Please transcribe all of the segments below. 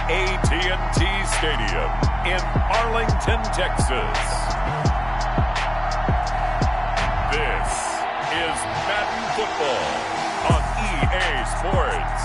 AT&T Stadium in Arlington, Texas. This is Madden Football on EA Sports.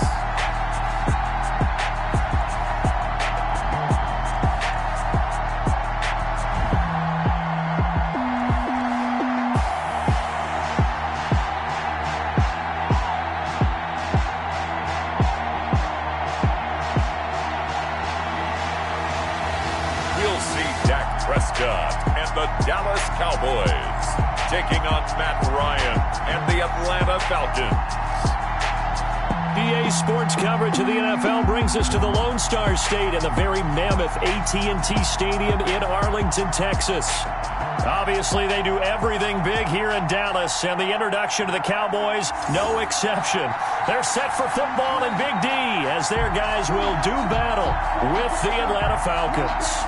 And the Dallas Cowboys taking on Matt Ryan and the Atlanta Falcons. EA Sports coverage of the NFL brings us to the Lone Star State and the very mammoth AT&T Stadium in Arlington, Texas. Obviously, they do everything big here in Dallas, and the introduction to the Cowboys, no exception. They're set for football in Big D as their guys will do battle with the Atlanta Falcons.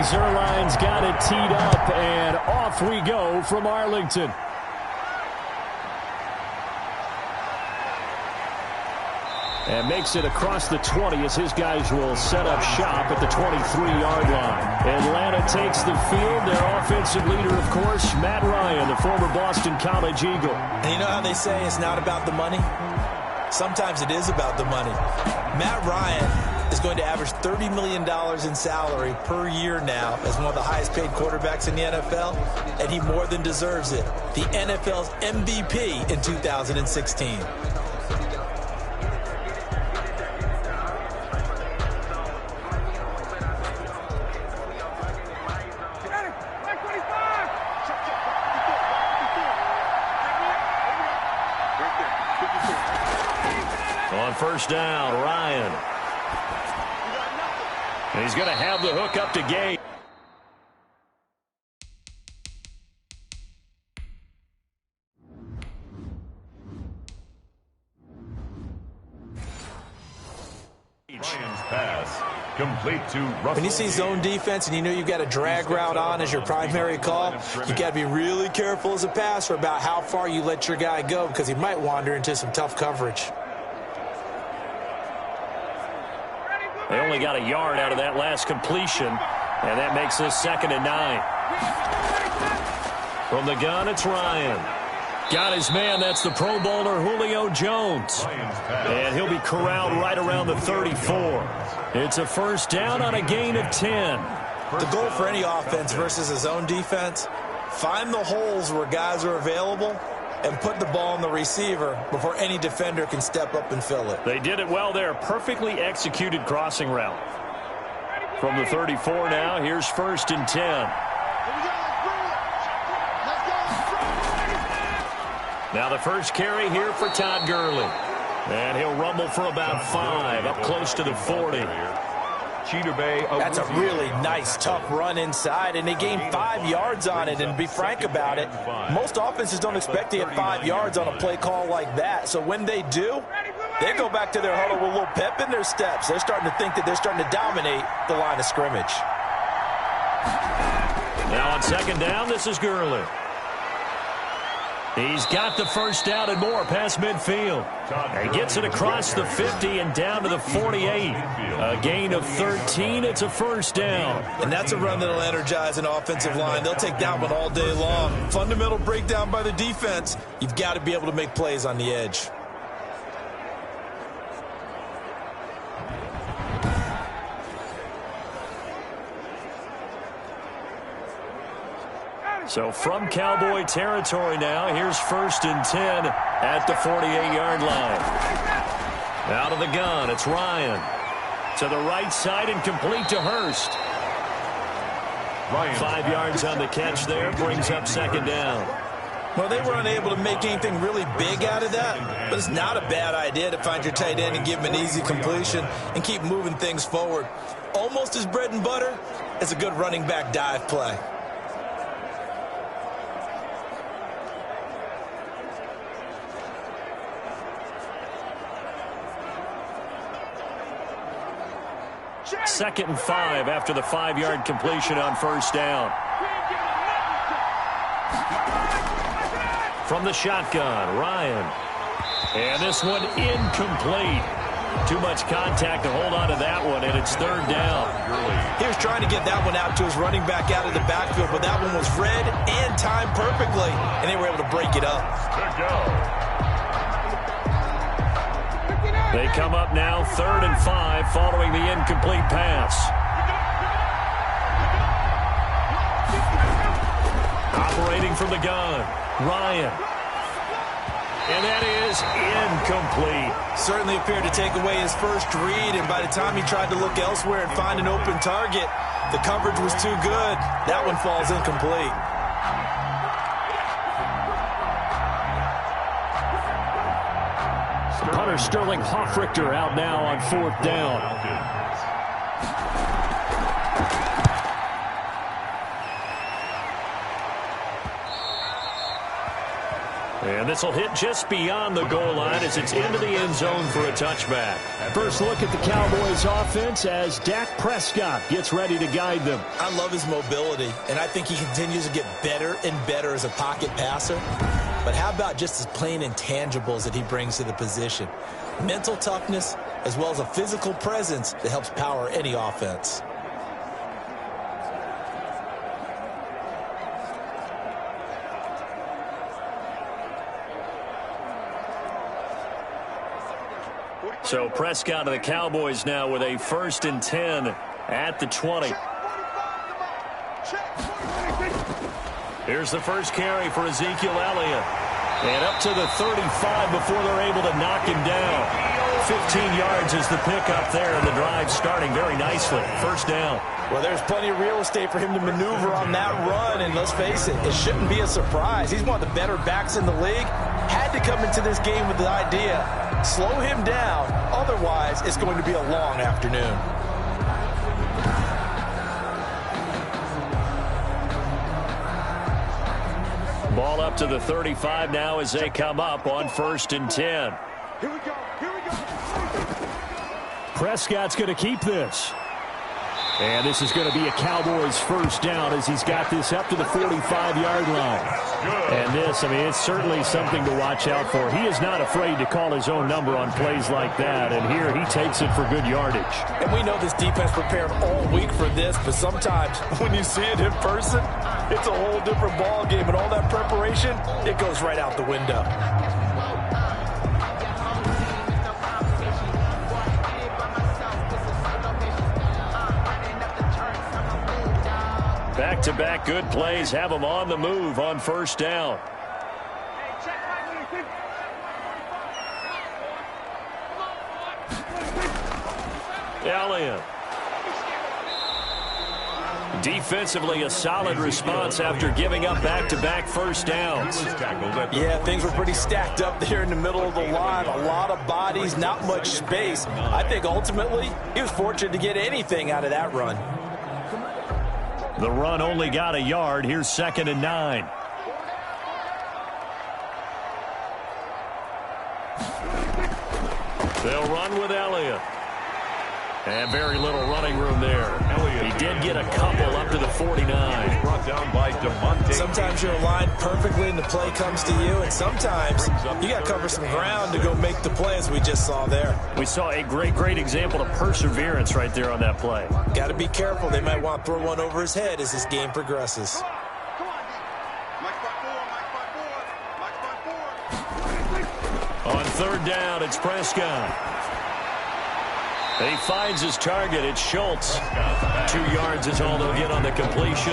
Zerline's got it teed up, and off we go from Arlington. And makes it across the 20 as his guys will set up shop at the 23-yard line. Atlanta takes the field. Their offensive leader, of course, Matt Ryan, the former Boston College Eagle. And you know how they say it's not about the money? Sometimes it is about the money. Matt Ryan is going to average $30 million in salary per year now as one of the highest paid quarterbacks in the NFL, and he more than deserves it. The NFL's MVP in 2016. On first down, Ryan. And he's going to have the hook up to Gay. Pass complete to Russell. When you see zone defense and you know you've got a drag route on as your primary call, you got to be really careful as a passer about how far you let your guy go because he might wander into some tough coverage. They only got a yard out of that last completion, and that makes this 2nd and 9. From the gun, it's Ryan. Got his man. That's the Pro Bowler Julio Jones. And he'll be corralled right around the 34. It's a first down on a gain of 10. The goal for any offense versus a zone defense, find the holes where guys are available and put the ball on the receiver before any defender can step up and fill it. They did it well there. Perfectly executed crossing route. From the 34 now, here's 1st and 10. Now the first carry here for Todd Gurley. And he'll rumble for about 5, up close to the 40. That's a really nice, tough run inside, and they gained 5 yards on it. And to be frank about it, most offenses don't expect to get 5 yards on a play call like that. So when they do, they go back to their huddle with a little pep in their steps. They're starting to think that they're starting to dominate the line of scrimmage. Now on 2nd down, this is Gurley. He's got the first down and more past midfield. He gets it across the 50 and down to the 48. A gain of 13. It's a first down. And that's a run that'll energize an offensive line. They'll take that one all day long. Fundamental breakdown by the defense. You've got to be able to make plays on the edge. So from Cowboy territory now, here's 1st and 10 at the 48-yard line. Out of the gun, it's Ryan. To the right side and complete to Hurst. 5 yards on the catch there, brings up 2nd down. Well, they were unable to make anything really big out of that, but it's not a bad idea to find your tight end and give him an easy completion and keep moving things forward. Almost as bread and butter as a good running back dive play. Second and 5 after the 5-yard completion on first down. From the shotgun, Ryan. And this one incomplete. Too much contact to hold on to that one, and it's third down. He was trying to get that one out to his running back out of the backfield, but that one was read and timed perfectly, and they were able to break it up. They come up now, 3rd and 5, following the incomplete pass. Operating from the gun, Ryan. And that is incomplete. Certainly appeared to take away his first read, and by the time he tried to look elsewhere and find an open target, the coverage was too good. That one falls incomplete. Punter Sterling Hoffrichter out now on 4th down. And this will hit just beyond the goal line as it's into the end zone for a touchback. First look at the Cowboys offense as Dak Prescott gets ready to guide them. I love his mobility, and I think he continues to get better and better as a pocket passer. But how about just his plain intangibles that he brings to the position? Mental toughness as well as a physical presence that helps power any offense. So Prescott of the Cowboys now with a 1st and 10 at the 20. Here's the first carry for Ezekiel Elliott. And up to the 35 before they're able to knock him down. 15 yards is the pickup there, and the drive starting very nicely. First down. Well, there's plenty of real estate for him to maneuver on that run, and let's face it, it shouldn't be a surprise. He's one of the better backs in the league. Had to come into this game with the idea, slow him down, otherwise it's going to be a long afternoon. Ball up to the 35 now as they come up on 1st and 10. Here we go. Here we go. Prescott's going to keep this. And this is going to be a Cowboys first down as he's got this up to the 45-yard line. And this, I mean, it's certainly something to watch out for. He is not afraid to call his own number on plays like that. And here he takes it for good yardage. And we know this defense prepared all week for this, but sometimes when you see it in person, it's a whole different ball game. And all that preparation, it goes right out the window. Back-to-back good plays have them on the move on first down. Elliott. Defensively, a solid response after giving up back-to-back first downs. Yeah, things were pretty stacked up there in the middle of the line. A lot of bodies, not much space. I think ultimately he was fortunate to get anything out of that run. The run only got a yard. Here's 2nd and 9. They'll run with Elliott. And very little running room there. He did get a couple up to the 49. Brought down by DeMonte. Sometimes you're aligned perfectly and the play comes to you, and sometimes you got to cover some ground to go make the play, as we just saw there. We saw a great example of perseverance right there on that play. Got to be careful. They might want to throw one over his head as this game progresses. On 3rd down, it's Prescott. He finds his target. It's Schultz. 2 yards is all they'll get on the completion.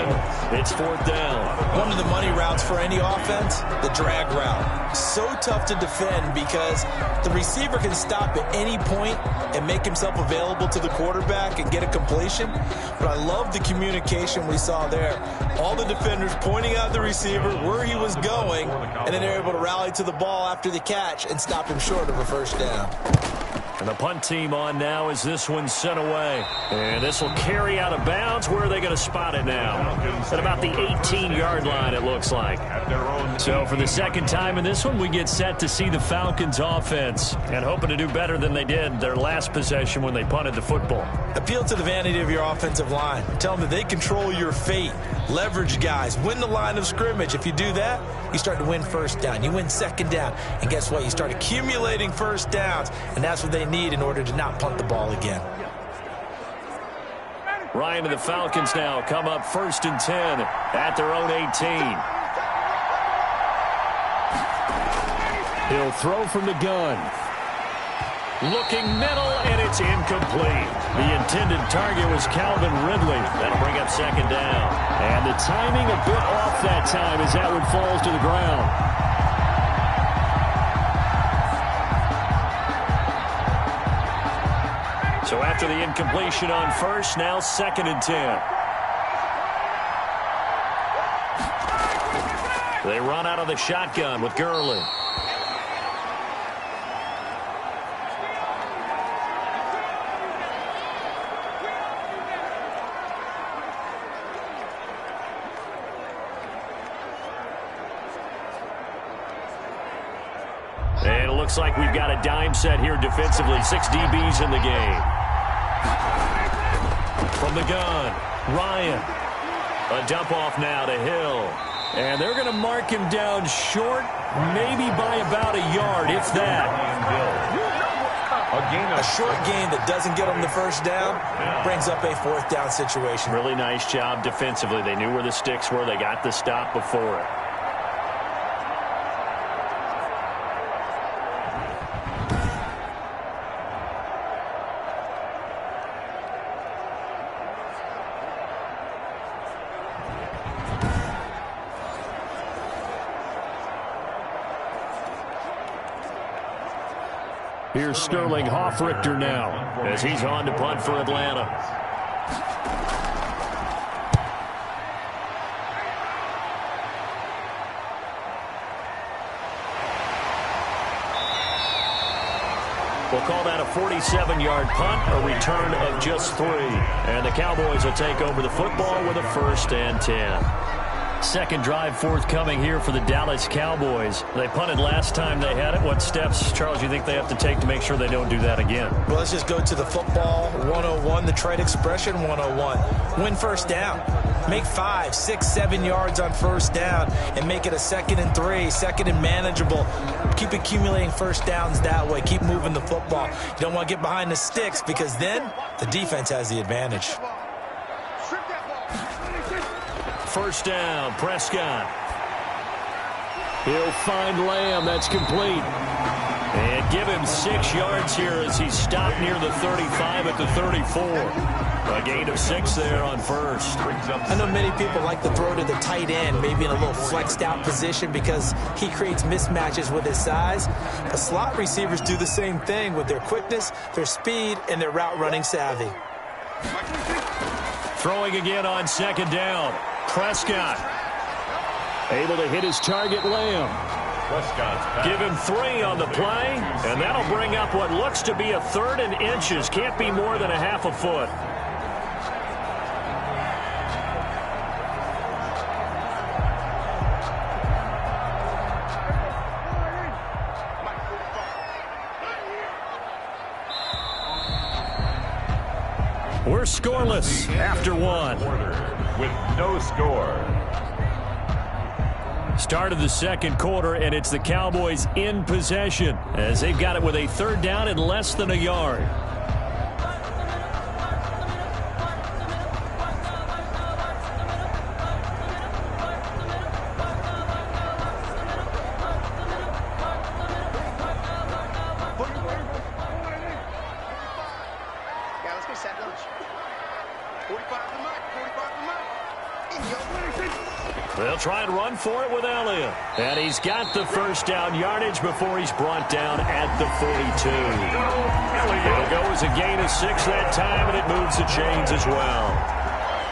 It's 4th down. One of the money routes for any offense, the drag route. So tough to defend because the receiver can stop at any point and make himself available to the quarterback and get a completion. But I love the communication we saw there. All the defenders pointing out the receiver, where he was going, and then they're able to rally to the ball after the catch and stop him short of a first down. And the punt team on now as this one's sent away. And this will carry out of bounds. Where are they going to spot it now? At about the 18-yard line, it looks like. So for the second time in this one, we get set to see the Falcons offense. And hoping to do better than they did their last possession when they punted the football. Appeal to the vanity of your offensive line. Tell them that they control your fate. Leverage guys. Win the line of scrimmage. If you do that, you start to win first down. You win second down. And guess what? You start accumulating first downs. And that's what they need in order to not punt the ball again. Ryan and the Falcons now come up 1st and 10 at their own 18. He'll throw from the gun. Looking middle, and it's incomplete. The intended target was Calvin Ridley. That'll bring up 2nd down. And the timing a bit off that time as that one falls to the ground. So after the incompletion on first, now 2nd and 10. They run out of the shotgun with Gurley. And it looks like we've got a dime set here defensively. 6 DBs in the game. From the gun, Ryan. A dump off now to Hill. And they're going to mark him down short, maybe by about a yard, if that. A short gain that doesn't get them the first down brings up a 4th down situation. Really nice job defensively. They knew where the sticks were. They got the stop before it. Here's Sterling Hoffrichter now as he's on to punt for Atlanta. We'll call that a 47-yard punt, a return of just 3. And the Cowboys will take over the football with a 1st and 10. Second drive forthcoming here for the Dallas Cowboys. They punted last time they had it. What steps, Charles, you think they have to take to make sure they don't do that again? Well, let's just go to the football 101, the trade expression 101. Win first down. Make 5, 6, 7 yards on first down and make it a 2nd and 3, 2nd and manageable. Keep accumulating first downs that way. Keep moving the football. You don't want to get behind the sticks because then the defense has the advantage. First down, Prescott. He'll find Lamb. That's complete. And give him 6 yards here as he's stopped near the 35 at the 34. A gain of 6 there on first. I know many people like to throw to the tight end, maybe in a little flexed out position because he creates mismatches with his size. But slot receivers do the same thing with their quickness, their speed, and their route running savvy. Throwing again on 2nd down. Prescott able to hit his target, Lamb. Give him 3 on the play, and that'll bring up what looks to be a 3rd and inches. Can't be more than a half a foot. We're scoreless after 1. With no score. Start of the second quarter, and it's the Cowboys in possession as they've got it with a 3rd down and less than a yard. Pass that lunch. 45 to Mike. 45 to Mike. They'll try and run for it with Elliott. And he's got the first down yardage before he's brought down at the 42. It'll go as a gain of 6 that time, and it moves the chains as well.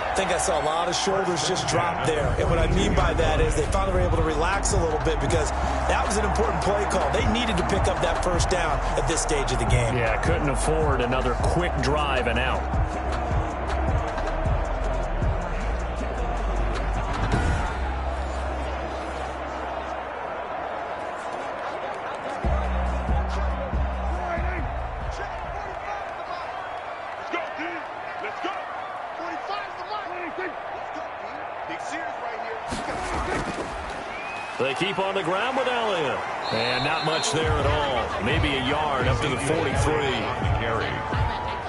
I think I saw a lot of shoulders just drop there. And what I mean by that is they finally were able to relax a little bit because that was an important play call. They needed to pick up that first down at this stage of the game. Yeah, couldn't afford another quick drive and out. They keep on the ground with Elliott. And not much there at all. Maybe a yard up to the 43.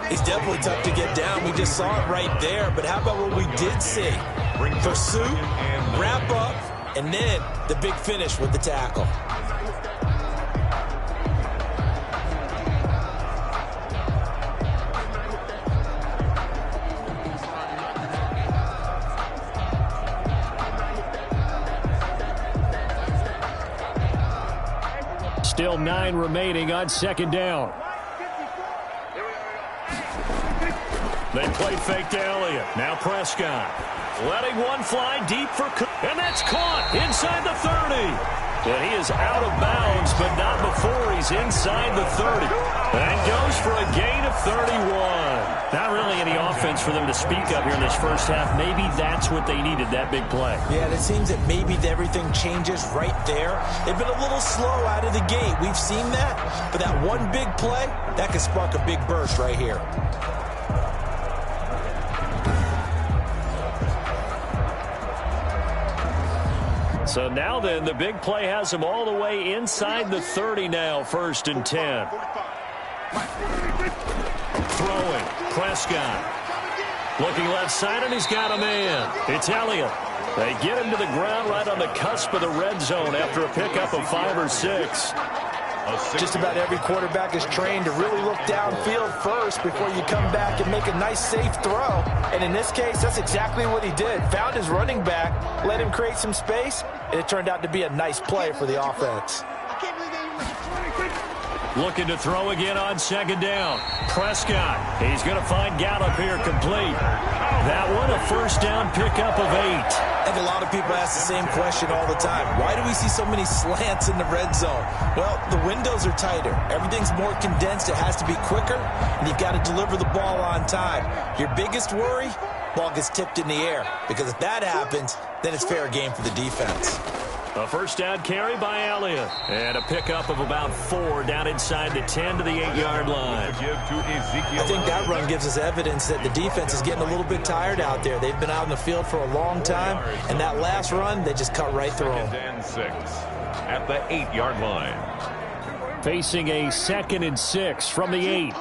He's definitely tough to get down. We just saw it right there. But how about what we did see? Pursuit, wrap up, and then the big finish with the tackle. Still 9 remaining on second down. They play fake to Elliott. Now Prescott. Letting one fly deep for Cook. And that's caught inside the 30. And he is out of bounds, but not before he's inside the 30. And goes for a gain of 31. Not really any offense for them to speak of here in this first half. Maybe that's what they needed, that big play. Yeah, and it seems that maybe everything changes right there. They've been a little slow out of the gate. We've seen that. But that one big play, that could spark a big burst right here. So now then, the big play has him all the way inside the 30 now, 1st and 10. Throwing, Prescott. Looking left side, and he's got a man. It's Elliott. They get him to the ground right on the cusp of the red zone after a pickup of 5 or 6. Just about every quarterback is trained to really look downfield first before you come back and make a nice, safe throw. And in this case, that's exactly what he did. Found his running back, let him create some space, and it turned out to be a nice play for the offense. Looking to throw again on second down. Prescott. He's going to find Gallup here complete. That one a first down pickup of 8. I think a lot of people ask the same question all the time. Why do we see so many slants in the red zone? Well, the windows are tighter. Everything's more condensed. It has to be quicker, and you've got to deliver the ball on time. Your biggest worry? Ball gets tipped in the air, because if that happens, then it's fair game for the defense. A first down carry by Elliott. And a pickup of about 4 down inside the 10 to the 8-yard line. I think that run gives us evidence that the defense is getting a little bit tired out there. They've been out in the field for a long time, and that last run, they just cut right through them. 2nd and 6 at the 8-yard line. Facing a 2nd and 6 from the 8.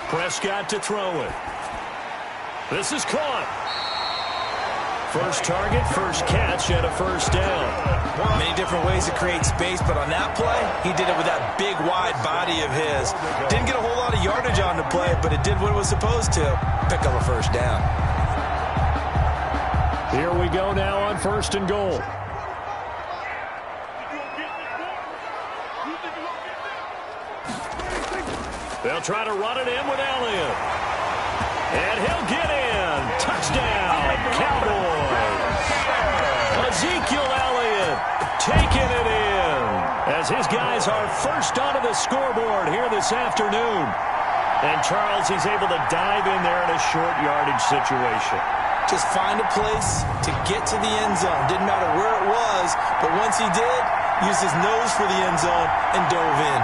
Prescott to throw it. This is caught. First target, first catch, and a first down. Many different ways to create space, but on that play, he did it with that big, wide body of his. Didn't get a whole lot of yardage on the play, but it did what it was supposed to. Pick up a first down. Here we go now on 1st and goal. They'll try to run it in with Elliott. And he'll get in. Touchdown, Cowboys. Ezekiel Elliott taking it in as his guys are first onto the scoreboard here this afternoon. And Charles, he's able to dive in there in a short yardage situation. Just find a place to get to the end zone. Didn't matter where it was, but once he did, used his nose for the end zone and dove in.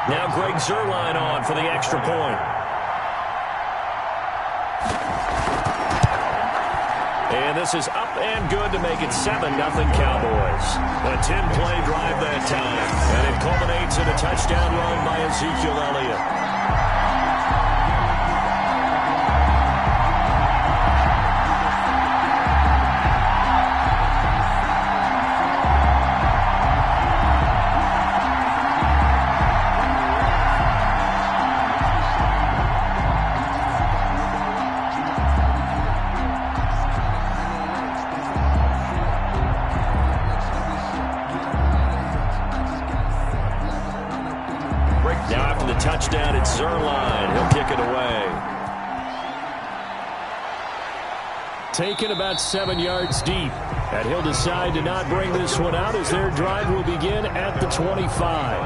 Now Greg Zuerlein on for the extra point. And this is up and good to make it 7-0 Cowboys. A 10-play drive that time. And it culminates in a touchdown run by Ezekiel Elliott. taken away. Taken about 7 yards deep. And he'll decide to not bring this one out as their drive will begin at the 25.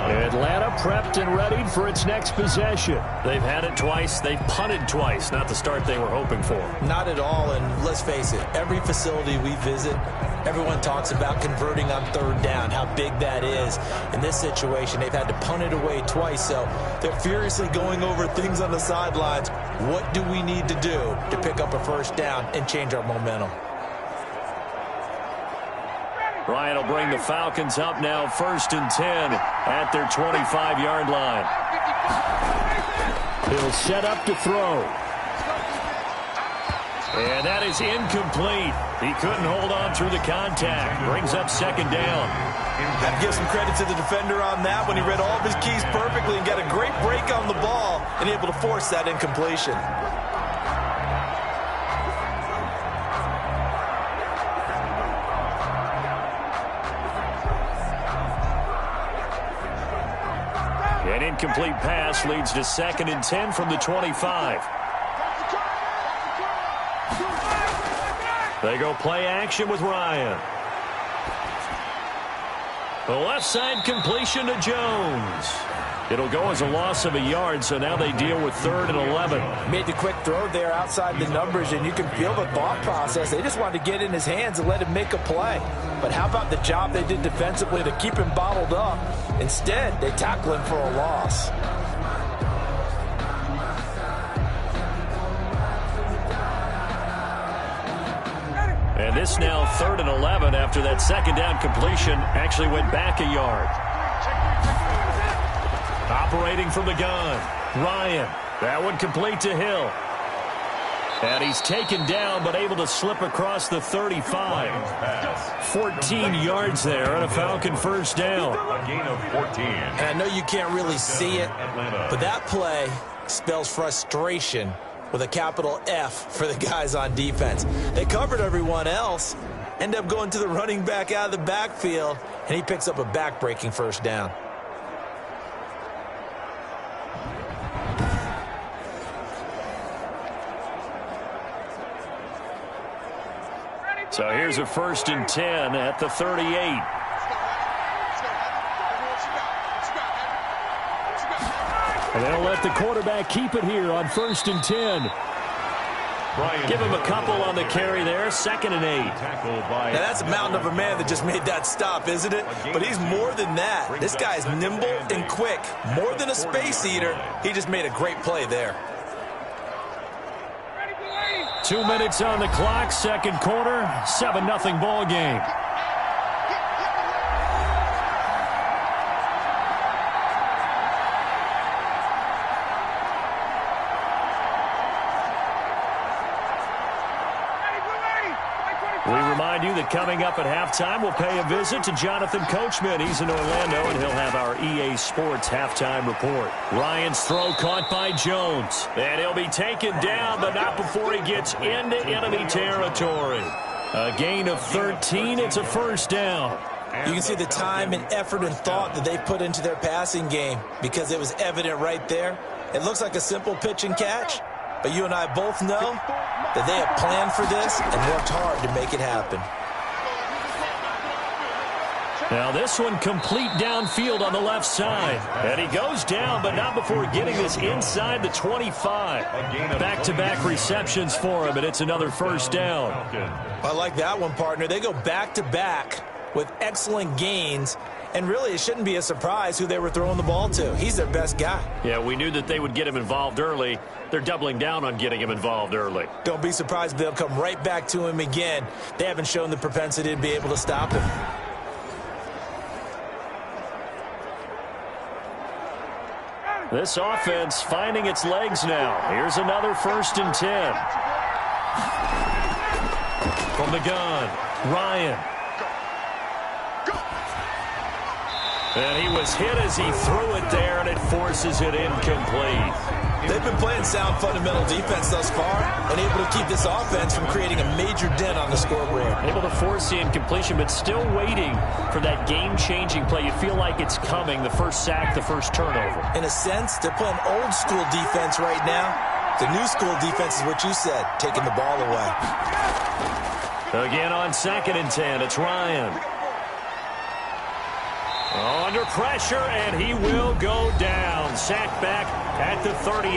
Atlanta prepped and readied for its next possession. They've had it twice. They've punted twice. Not the start they were hoping for. Not at all, and let's face it, every facility we visit, everyone talks about converting on third down, how big that is. In this situation, they've had to punt it away twice, so they're furiously going over things on the sidelines. What do we need to do to pick up a first down and change our momentum? Ryan will bring the Falcons up now, 1st and 10 at their 25-yard line. He'll set up to throw. And that is incomplete. He couldn't hold on through the contact. Brings up 2nd down. I'd give some credit to the defender on that when he read all of his keys perfectly and got a great break on the ball and able to force that incompletion. An incomplete pass leads to 2nd and 10 from the 25. They go play action with Ryan. The left side completion to Jones. It'll go as a loss of a yard, so now they deal with 3rd and 11. Made the quick throw there outside the numbers, and you can feel the thought process. They just wanted to get in his hands and let him make a play. But how about the job they did defensively to keep him bottled up? Instead, they tackle him for a loss. And this now 3rd and 11 after that 2nd down completion actually went back a yard. Operating from the gun, Ryan. That one complete to Hill. And he's taken down but able to slip across the 35. 14 yards there and a Falcon first down. A gain of 14. And I know you can't really see it, but that play spells frustration with a capital F for the guys on defense. They covered everyone else, end up going to the running back out of the backfield, and he picks up a back-breaking first down. So here's a 1st and 10 at the 38. And they'll let the quarterback keep it here on 1st and 10. Give him a couple on the carry there, 2nd and 8. Now that's a mountain of a man that just made that stop, isn't it? But he's more than that. This guy's nimble and quick. More than a space eater, he just made a great play there. 2 minutes on the clock, 2nd quarter, 7-0 ball game. We remind you that coming up at halftime, we'll pay a visit to Jonathan Coachman. He's in Orlando, and he'll have our EA Sports halftime report. Ryan's throw caught by Jones. And he'll be taken down, but not before he gets into enemy territory. A gain of 13. It's a first down. You can see the time and effort and thought that they put into their passing game because it was evident right there. It looks like a simple pitch and catch, but you and I both know that they have planned for this and worked hard to make it happen. Now this one complete downfield on the left side. And he goes down, but not before getting this inside the 25. Back-to-back receptions for him, and it's another first down. I like that one, partner. They go back-to-back with excellent gains. And really, it shouldn't be a surprise who they were throwing the ball to. He's their best guy. Yeah, we knew that they would get him involved early. They're doubling down on getting him involved early. Don't be surprised if they'll come right back to him again. They haven't shown the propensity to be able to stop him. This offense finding its legs now. Here's another 1st and 10. From the gun, Ryan. And he was hit as he threw it there, and it forces it incomplete. They've been playing sound fundamental defense thus far and able to keep this offense from creating a major dent on the scoreboard. Able to force the incompletion, but still waiting for that game-changing play. You feel like it's coming, the first sack, the first turnover. In a sense, they're playing old-school defense right now. The new school defense is what you said, taking the ball away. Again on 2nd and 10, it's Ryan. Under pressure, and he will go down. Sacked back at the 38.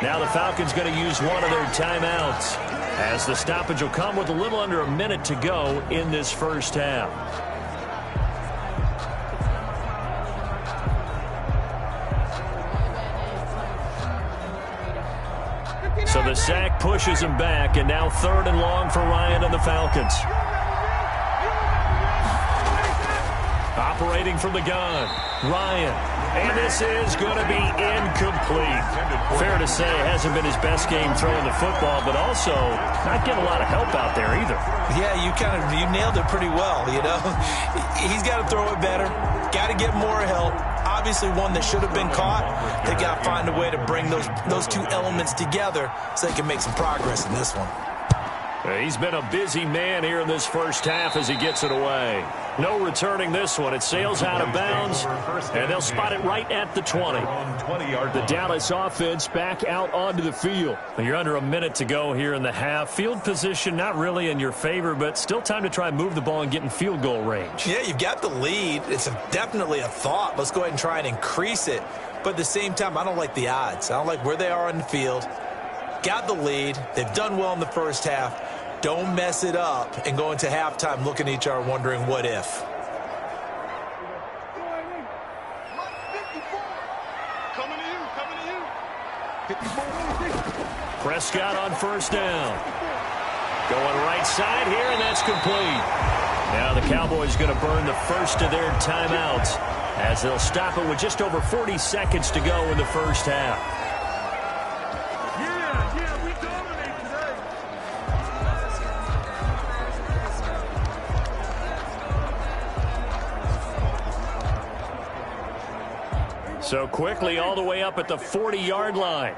Now the Falcons going to use one of their timeouts, as the stoppage will come with a little under a minute to go in this first half. So the sack pushes him back, and now 3rd and long for Ryan and the Falcons. Operating from the gun, Ryan. And this is going to be incomplete. Fair to say, hasn't been his best game throwing the football, but also not getting a lot of help out there either. Yeah, you nailed it pretty well, you know. He's got to throw it better. Got to get more help. Obviously one that should have been caught. They got to find a way to bring those two elements together so they can make some progress in this one. He's been a busy man here in this first half as he gets it away. No returning this one. It sails out of bounds, and they'll spot it right at the 20. The Dallas offense back out onto the field. You're under a minute to go here in the half. Field position not really in your favor, but still time to try and move the ball and get in field goal range. Yeah, you've got the lead. It's definitely a thought. Let's go ahead and try and increase it. But at the same time, I don't like the odds. I don't like where they are on the field. Got the lead. They've done well in the first half. Don't mess it up and go into halftime looking at each other wondering what if. Coming to you. Prescott on 1st down. Going right side here, and that's complete. Now the Cowboys going to burn the first of their timeouts as they'll stop it with just over 40 seconds to go in the first half. So quickly all the way up at the 40-yard line.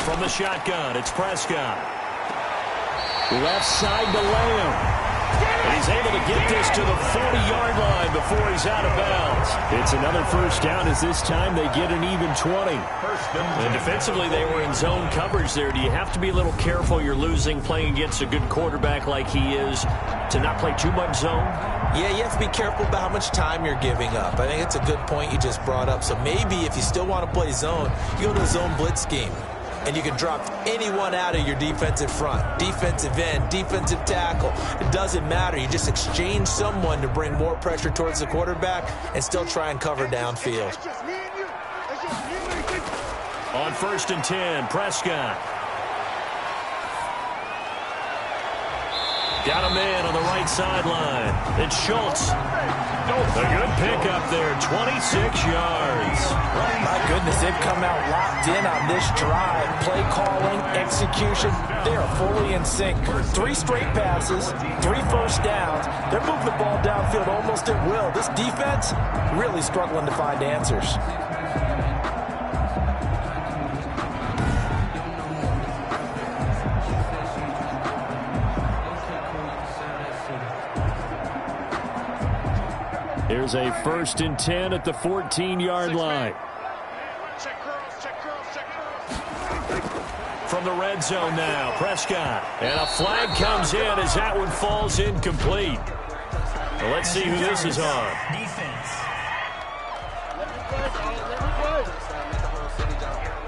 From the shotgun, it's Prescott. Left side to Lamb. And he's able to get this to the 40-yard line before he's out of bounds. It's another first down as this time they get an even 20. And defensively, they were in zone coverage there. Do you have to be a little careful? You're losing playing against a good quarterback like he is to not play too much zone? Yeah, you have to be careful about how much time you're giving up. I think it's a good point you just brought up. So maybe if you still want to play zone, you go to a zone blitz scheme. And you can drop anyone out of your defensive front, defensive end, defensive tackle. It doesn't matter. You just exchange someone to bring more pressure towards the quarterback and still try and cover downfield. On 1st and 10, Prescott. Got a man on the right sideline. It's Schultz. A good pickup there, 26 yards. My goodness, they've come out locked in on this drive. Play calling, execution, they are fully in sync. 3 straight passes, 3 first downs. They're moving the ball downfield almost at will. This defense really struggling to find answers. Here's a 1st and 10 at the 14-yard line. From the red zone now, Prescott. And a flag comes in as that one falls incomplete. Well, let's see who this is on.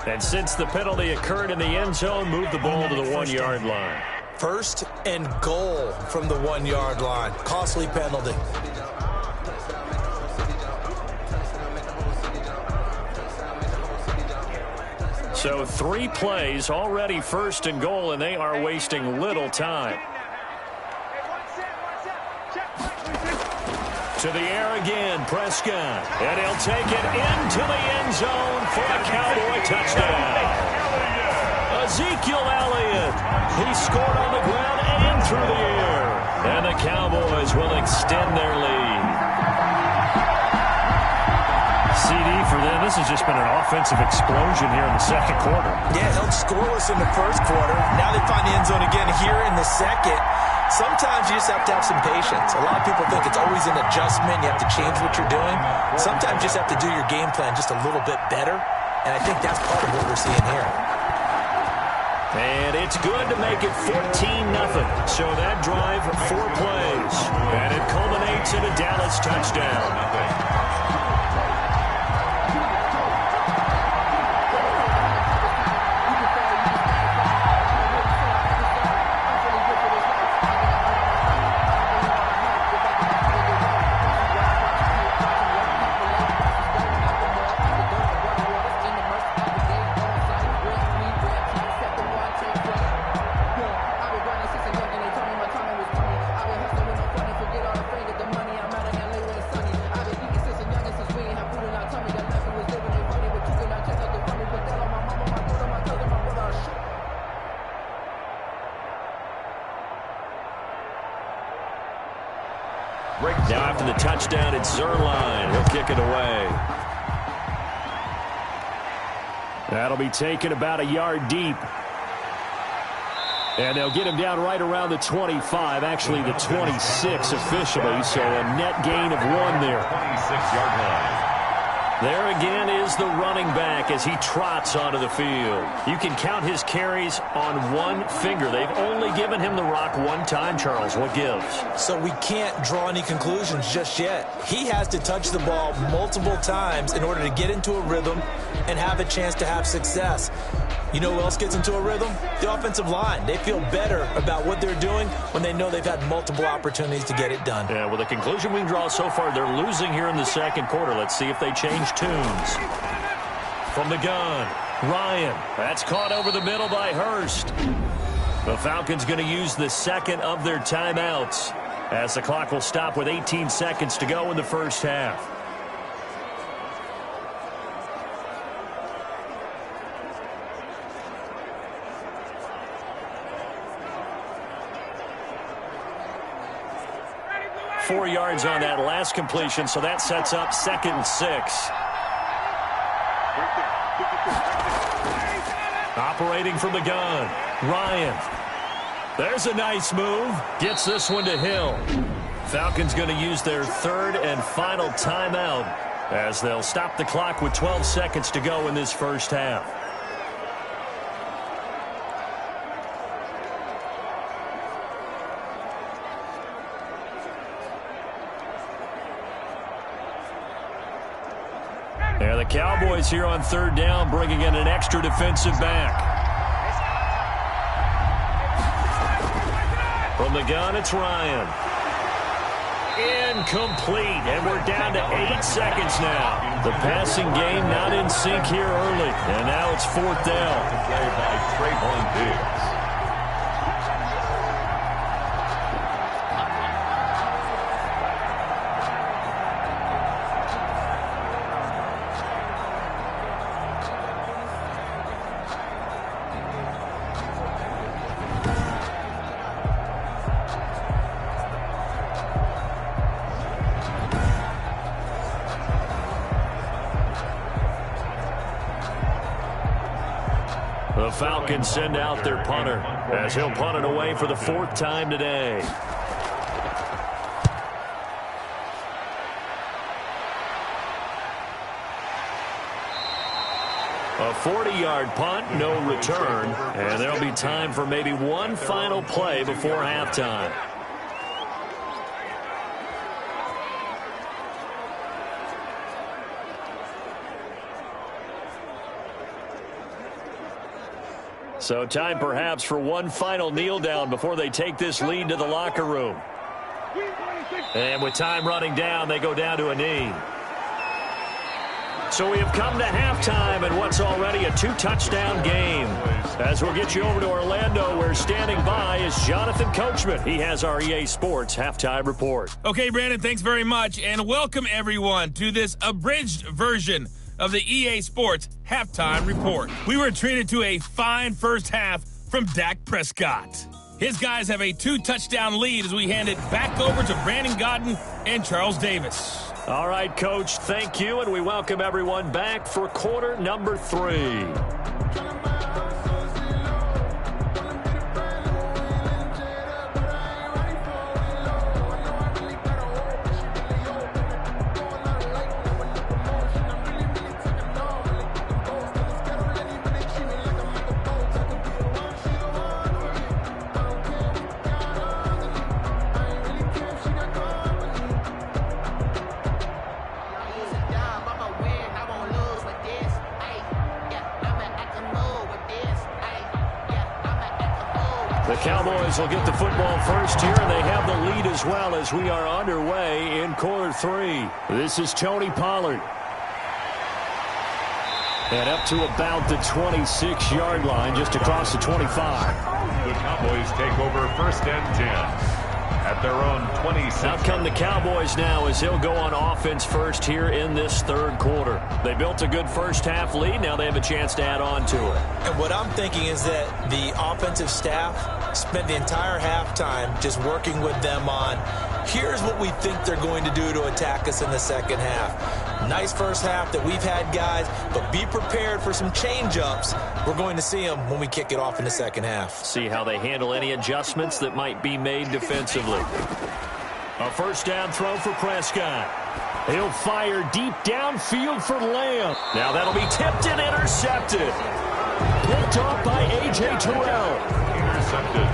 And since the penalty occurred in the end zone, move the ball to the 1-yard line. 1st and goal from the 1-yard line. Costly penalty. So 3 plays, already 1st and goal, and they are wasting little time. To the air again, Prescott. And he'll take it into the end zone for a Cowboy touchdown. Ezekiel Elliott. He scored on the ground and through the air. And the Cowboys will extend their lead. CD for them. This has just been an offensive explosion here in the second quarter. Yeah, held scoreless in the first quarter. Now they find the end zone again here in the second. Sometimes you just have to have some patience. A lot of people think it's always an adjustment. You have to change what you're doing. Sometimes you just have to do your game plan just a little bit better. And I think that's part of what we're seeing here. And it's good to make it 14-0. So that drive, 4 plays. And it culminates in a Dallas touchdown. Now after the touchdown, it's Zerline. He'll kick it away. That'll be taken about a yard deep. And they'll get him down right around the 25, actually the 26 officially, so a net gain of 1 there. 26-yard line. There again is the running back as he trots onto the field. You can count his carries on 1 finger. They've only given him the rock 1 time, Charles. What gives? So we can't draw any conclusions just yet. He has to touch the ball multiple times in order to get into a rhythm and have a chance to have success. You know who else gets into a rhythm? The offensive line. They feel better about what they're doing when they know they've had multiple opportunities to get it done. Yeah, well, the conclusion we can draw so far, they're losing here in the second quarter. Let's see if they change tunes. From the gun, Ryan. That's caught over the middle by Hurst. The Falcons going to use the second of their timeouts as the clock will stop with 18 seconds to go in the first half. Four yards on that last completion, so that sets up 2nd and 6. Operating from the gun, Ryan. There's a nice move. Gets this one to Hill. Falcons going to use their 3rd and final timeout as they'll stop the clock with 12 seconds to go in this first half. Yeah, the Cowboys here on 3rd down, bringing in an extra defensive back. From the gun, it's Ryan. Incomplete, and we're down to 8 seconds now. The passing game not in sync here early, and now it's 4th down. Play by Trayvon Diggs. The Falcons send out their punter as he'll punt it away for the 4th time today. A 40-yard punt, no return, and there'll be time for maybe one final play before halftime. So time perhaps for one final kneel down before they take this lead to the locker room. And with time running down, they go down to a knee. So we have come to halftime in what's already a 2-touchdown game. As we'll get you over to Orlando, where standing by is Jonathan Coachman. He has our EA Sports halftime report. Okay, Brandon, thanks very much. And welcome, everyone, to this abridged version of the EA Sports halftime report. We were treated to a fine first half from Dak Prescott. His guys have a 2-touchdown lead as we hand it back over to Brandon Godden and Charles Davis. All right, Coach, thank you, and we welcome everyone back for quarter number 3. The Cowboys will get the football first here, and they have the lead as well as we are underway in quarter 3. This is Tony Pollard. And up to about the 26-yard line, just across the 25. The Cowboys take over first and 10 at their own 26. Out come the Cowboys now as he'll go on offense first here in this third quarter. They built a good first-half lead. Now they have a chance to add on to it. And what I'm thinking is that the offensive staff spent the entire halftime just working with them on, here's what we think they're going to do to attack us in the second half. Nice first half that we've had, guys, but be prepared for some change-ups. We're going to see them when we kick it off in the second half. See how they handle any adjustments that might be made defensively. A first down throw for Prescott. He'll fire deep downfield for Lamb. Now that'll be tipped and intercepted. Picked off by A.J. Terrell.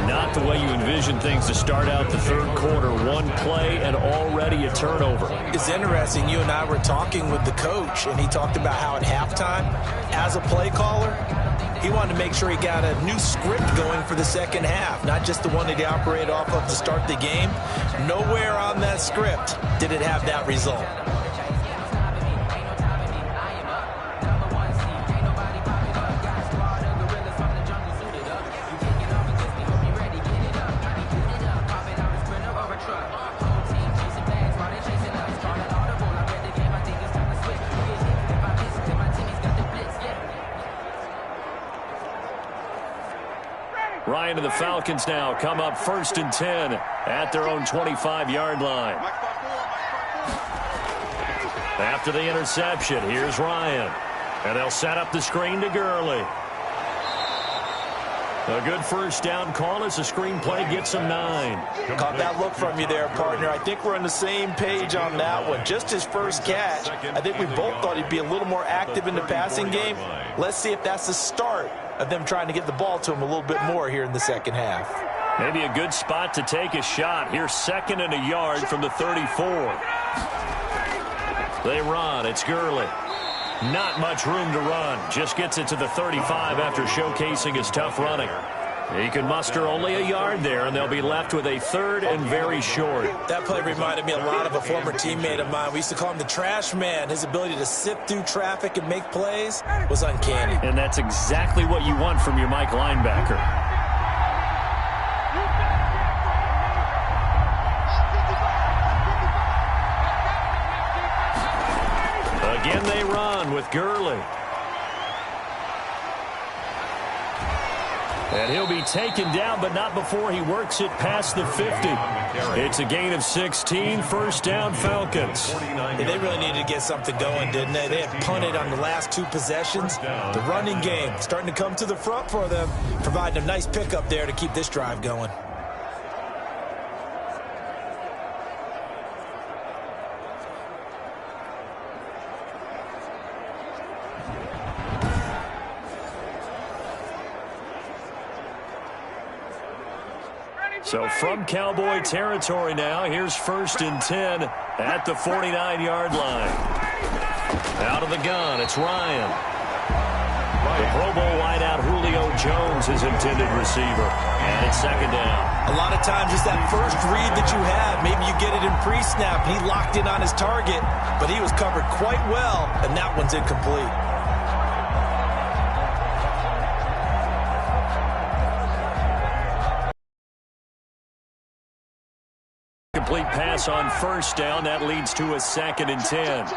Not the way you envision things to start out the third quarter. One play and already a turnover. It's interesting. You and I were talking with the coach, and he talked about how at halftime, as a play caller, he wanted to make sure he got a new script going for the second half, not just the one that he operated off of to start the game. Nowhere on that script did it have that result. Ryan and the Falcons now come up first and 10 at their own 25-yard line. After the interception, here's Ryan. And they'll set up the screen to Gurley. A good first down call as the screen play gets him 9. Caught that look from you there, partner. I think we're on the same page on that one. Just his first catch. I think we both thought he'd be a little more active in the passing game. Let's see if that's the start of them trying to get the ball to him a little bit more here in the second half. Maybe a good spot to take a shot. Here's 2nd and a yard from the 34. They run. It's Gurley. Not much room to run. Just gets it to the 35 after showcasing his tough running. He can muster only a yard there, and they'll be left with a 3rd and very short. That play reminded me a lot of a former teammate of mine. We used to call him the trash man. His ability to sift through traffic and make plays was uncanny. And that's exactly what you want from your Mike linebacker. Again they run with Gurley. And he'll be taken down, but not before he works it past the 50. It's a gain of 16, first down Falcons. Yeah, they really needed to get something going, didn't they? They had punted on the last 2 possessions. The running game starting to come to the front for them, providing a nice pickup there to keep this drive going. So from Cowboy territory now, here's 1st and 10 at the 49-yard line. Out of the gun, it's Ryan. The Pro Bowl wideout Julio Jones, his intended receiver. And it's 2nd down. A lot of times it's that first read that you have. Maybe you get it in pre-snap. He locked in on his target, but he was covered quite well, and that one's incomplete. Complete pass on first down. That leads to a 2nd and 10.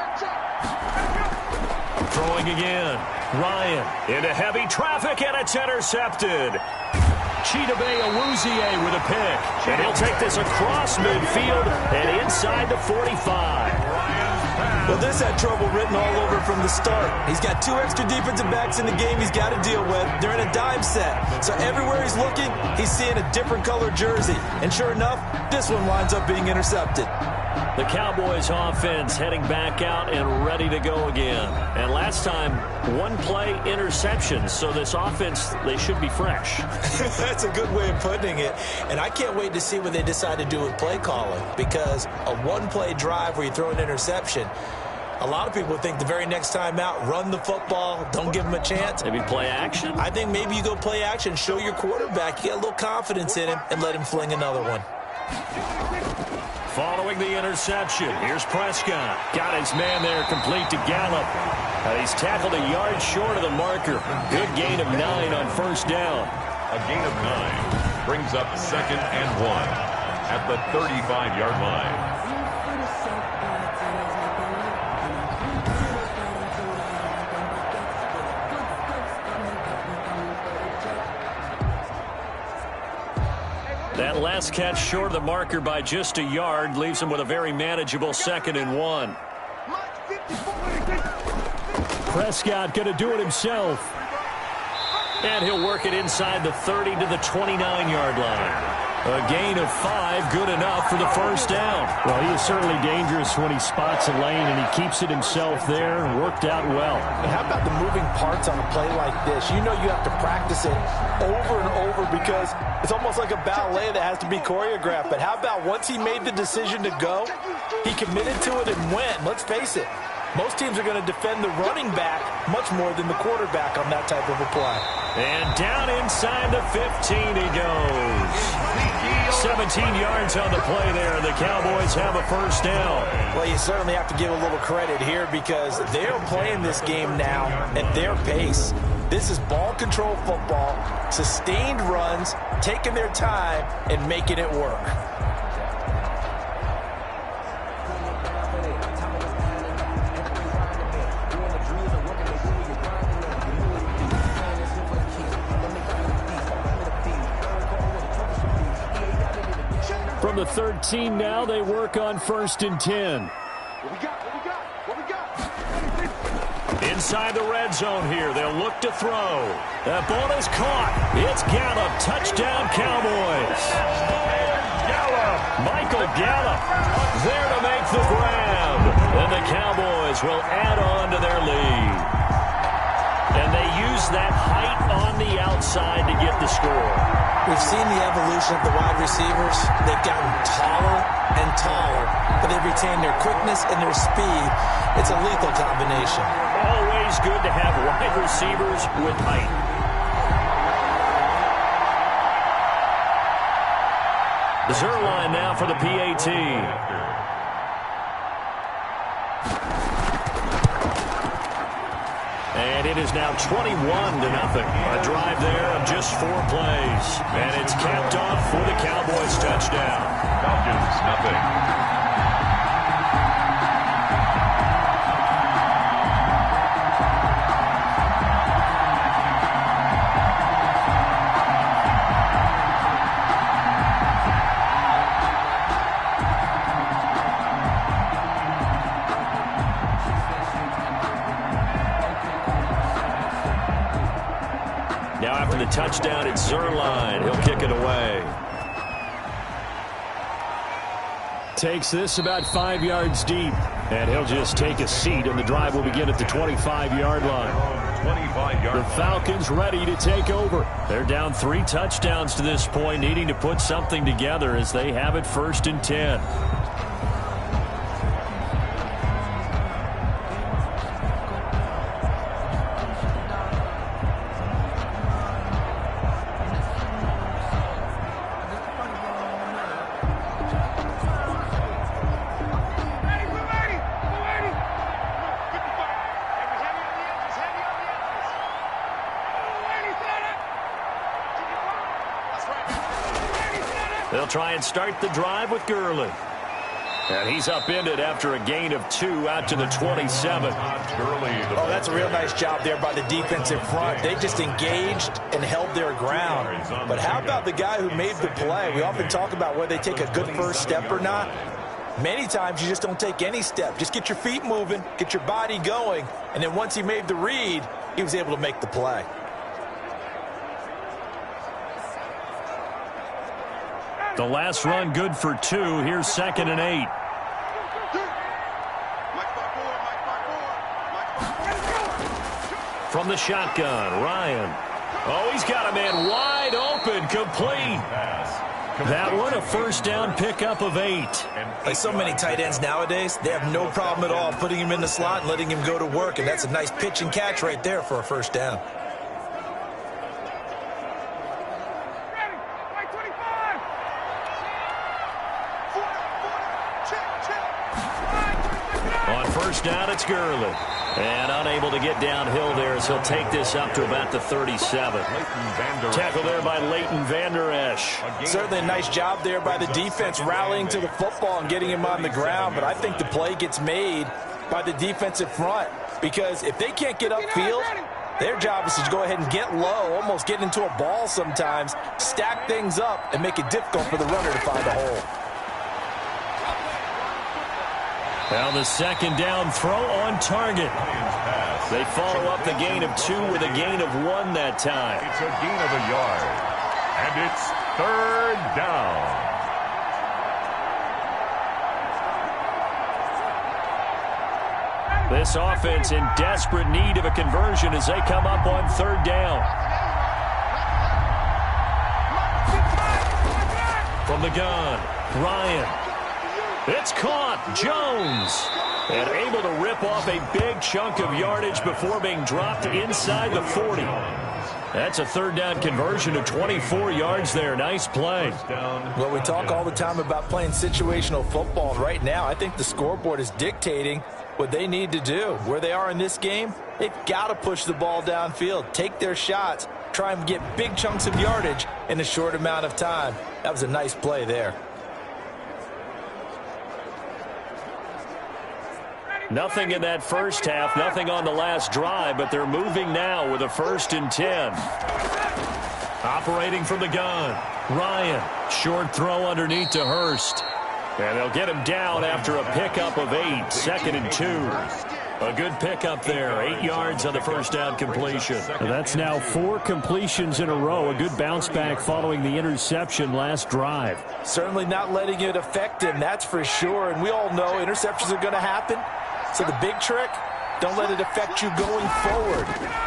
Throwing again. Ryan into heavy traffic, and it's intercepted. Chidobe Awuzie with a pick. And he'll take this across midfield and inside the 45. Well, this had trouble written all over from the start. He's got 2 extra defensive backs in the game he's got to deal with. They're in a dime set. So everywhere he's looking, he's seeing a different color jersey. And sure enough, this one winds up being intercepted. The Cowboys offense heading back out and ready to go again. And last time, 1-play interception. So this offense, they should be fresh. That's a good way of putting it. And I can't wait to see what they decide to do with play calling. Because a 1-play drive where you throw an interception, a lot of people think the very next time out, run the football, don't give him a chance. Maybe play action? I think maybe you go play action, show your quarterback you got a little confidence in him, and let him fling another one. Following the interception, here's Prescott. Got his man there, complete to Gallup. And he's tackled a yard short of the marker. Good gain of 9 on first down. A gain of 9 brings up 2nd and 1 at the 35-yard line. That last catch short of the marker by just a yard leaves him with a very manageable 2nd and 1. Prescott going to do it himself. And he'll work it inside the 30 to the 29-yard line. A gain of 5, good enough for the first down. Well, he is certainly dangerous when he spots a lane, and he keeps it himself there. Worked out well. And how about the moving parts on a play like this? You know you have to practice it over and over because it's almost like a ballet that has to be choreographed. But how about once he made the decision to go, he committed to it and went. Let's face it, most teams are going to defend the running back much more than the quarterback on that type of a play. And down inside the 15 he goes. 17 yards on the play there. The Cowboys have a first down. Well, you certainly have to give a little credit here because they're playing this game now at their pace. This is ball control football, sustained runs, taking their time, and making it work. From the 13 now, they work on 1st and 10. What we got? Inside the red zone here, they'll look to throw. That ball is caught. It's Gallup. Touchdown, Cowboys. Michael Gallup there to make the grab. And the Cowboys will add on to their lead. And they use that height on the outside to get the score. We've seen the evolution of the wide receivers. They've gotten taller and taller, but they've retained their quickness and their speed. It's a lethal combination. Always good to have wide receivers with height. Zerline now for the PAT. And it is now 21-0. A drive there of just 4 plays. And it's capped off for the Cowboys touchdown. Falcons, nothing. Now after the touchdown, it's Zerline. He'll kick it away. Takes this about 5 yards deep. And he'll just take a seat, and the drive will begin at the 25-yard line. 25-yard. The Falcons ready to take over. They're down 3 touchdowns to this point, needing to put something together as they have it 1st and 10. They'll try and start the drive with Gurley. And he's upended after a gain of 2 out to the 27. Oh, that's a real nice job there by the defensive front. They just engaged and held their ground. But how about the guy who made the play? We often talk about whether they take a good first step or not. Many times you just don't take any step. Just get your feet moving, get your body going, and then once he made the read, he was able to make the play. The last run good for 2. Here's 2nd and 8. From the shotgun, Ryan. Oh, he's got a man wide open, complete. That one, a first down pickup of 8. Like so many tight ends nowadays, they have no problem at all putting him in the slot and letting him go to work, and that's a nice pitch and catch right there for a first down. On first down, it's Gurley. And unable to get downhill there as he'll take this up to about the 37. Tackle there by Leighton Vander Esch. Certainly a nice job there by the defense rallying to the football and getting him on the ground, but I think the play gets made by the defensive front because if they can't get upfield, their job is to go ahead and get low, almost get into a ball sometimes, stack things up, and make it difficult for the runner to find a hole. Now the second down throw on target. They follow up the gain of 2 with a gain of 1 that time. It's a gain of a yard. And it's 3rd down. This offense in desperate need of a conversion as they come up on 3rd down. From the gun, Ryan. It's caught. Jones. And able to rip off a big chunk of yardage before being dropped inside the 40. That's a 3rd down conversion of 24 yards there. Nice play. Well, we talk all the time about playing situational football. Right now, I think the scoreboard is dictating what they need to do. Where they are in this game, they've got to push the ball downfield, take their shots, try and get big chunks of yardage in a short amount of time. That was a nice play there. Nothing in that first half, nothing on the last drive, but they're moving now with a 1st and 10. Operating from the gun, Ryan. Short throw underneath to Hurst. And they'll get him down after a pickup of 8, 2nd and 2. A good pickup there, 8 yards on the first down completion. That's now 4 completions in a row, a good bounce back following the interception last drive. Certainly not letting it affect him, that's for sure. And we all know interceptions are going to happen. So the big trick, don't let it affect you going forward.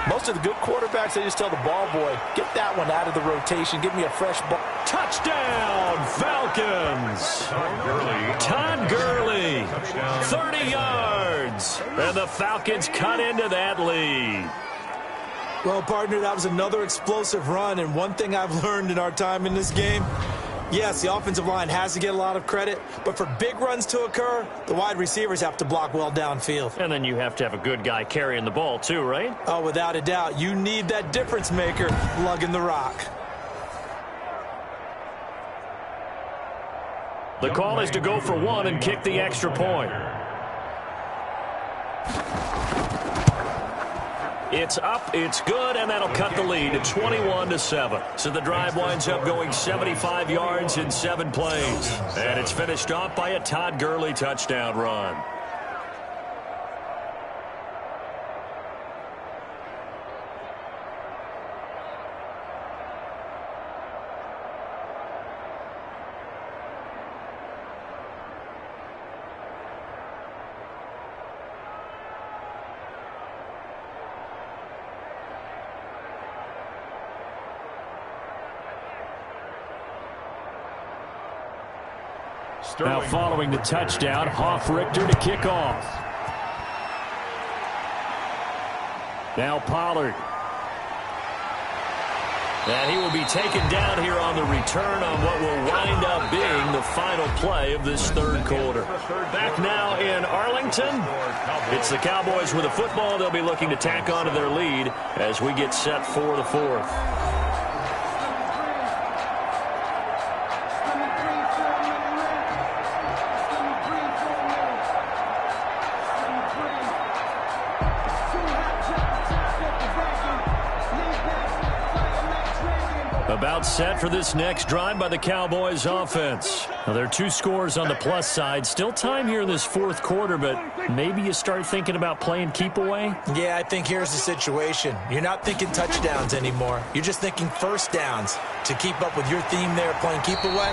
Most of the good quarterbacks, they just tell the ball boy, get that one out of the rotation, give me a fresh ball. Touchdown, Falcons! Todd Gurley, 30 yards. And the Falcons cut into that lead. Well, partner, that was another explosive run. And one thing I've learned in our time in this game, yes, the offensive line has to get a lot of credit, but for big runs to occur, the wide receivers have to block well downfield. And then you have to have a good guy carrying the ball too, right? Oh, without a doubt. You need that difference maker lugging the rock. The call is to go for 1 and kick the extra point. It's up, it's good, and that'll cut the lead to 21-7. So the drive winds up going 75 yards in 7 plays. And it's finished off by a Todd Gurley touchdown run. Now following the touchdown, Hoff-Richter to kick off. Now Pollard. And he will be taken down here on the return on what will wind up being the final play of this 3rd quarter. Back now in Arlington. It's the Cowboys with the football. They'll be looking to tack onto their lead as we get set for the 4th. About set for this next drive by the Cowboys offense. Well, there are 2 scores on the plus side. Still time here in this fourth quarter, but maybe you start thinking about playing keep away? Yeah, I think here's the situation. You're not thinking touchdowns anymore. You're just thinking first downs. To keep up with your theme there, playing keep away,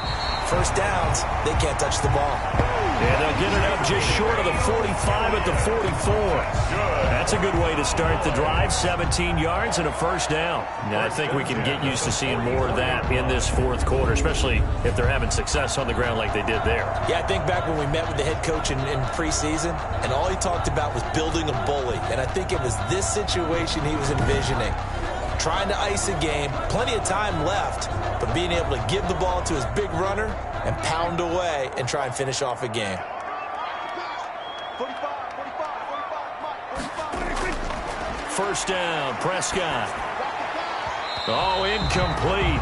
first downs, they can't touch the ball. And they'll get it up just short of the 45 at the 44. That's a good way to start the drive. 17 yards and a first down. And I think we can get used to seeing more of that in this fourth quarter, especially if they're having success on the ground like they did there. Yeah, I think back when we met with the head coach in preseason, and all he talked about was building a bully. And I think it was this situation he was envisioning. Trying to ice a game, plenty of time left, but being able to give the ball to his big runner and pound away and try and finish off a game. First down, Prescott. Oh, incomplete.